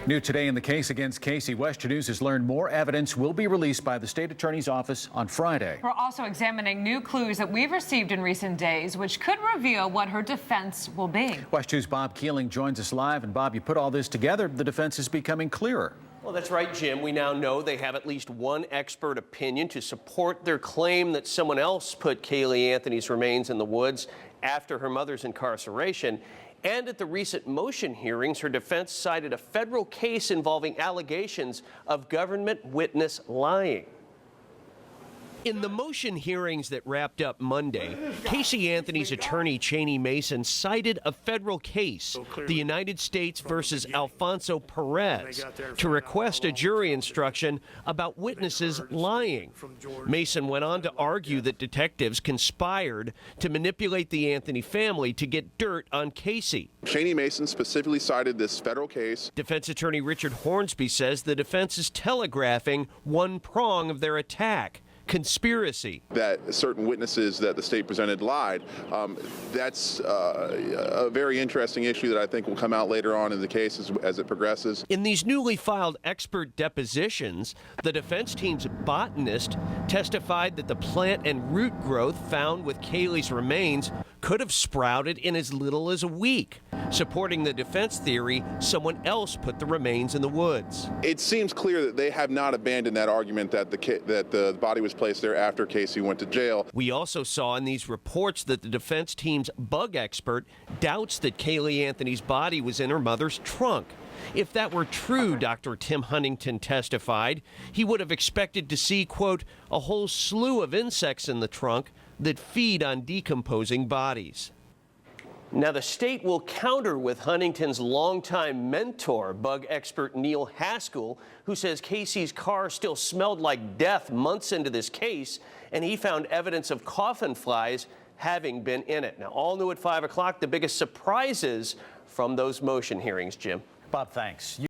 New today in the case against Casey, Western News has learned more evidence will be released by the state attorney's office on Friday. We're also examining new clues that we've received in recent days, which could reveal what her defense will be. West 2's Bob Keeling joins us live. And Bob, you put all this together, the defense is becoming clearer. Well, that's right, Jim. We now know they have at least one expert opinion to support their claim that someone else put Caylee Anthony's remains in the woods after her mother's incarceration. And at the recent motion hearings, her defense cited a federal case involving allegations of government witness lying. In the motion hearings that wrapped up Monday, Casey Anthony's attorney, Cheney Mason, cited a federal case, the United States versus Alfonso Perez, to request a jury instruction about witnesses lying. Mason went on to argue that detectives conspired to manipulate the Anthony family to get dirt on Casey. Cheney Mason specifically cited this federal case. Defense attorney Richard Hornsby says the defense is telegraphing one prong of their attack: conspiracy. That certain witnesses that the state presented lied. That's a very interesting issue that I think will come out later on in the case as it progresses. In these newly filed expert depositions, the defense team's botanist testified that the plant and root growth found with Caylee's remains could have sprouted in as little as a week, supporting the defense theory someone else put the remains in the woods. It seems clear that they have not abandoned that argument that the body was placed there after Casey went to jail. We also saw in these reports that the defense team's bug expert doubts that Caylee Anthony's body was in her mother's trunk. If that were true, Dr. Tim Huntington testified, he would have expected to see, quote, a whole slew of insects in the trunk that feed on decomposing bodies. Now, the state will counter with Huntington's longtime mentor, bug expert Neil Haskell, who says Casey's car still smelled like death months into this case, and he found evidence of coffin flies having been in it. Now, all new at 5 o'clock, the biggest surprises from those motion hearings, Jim. Bob, thanks.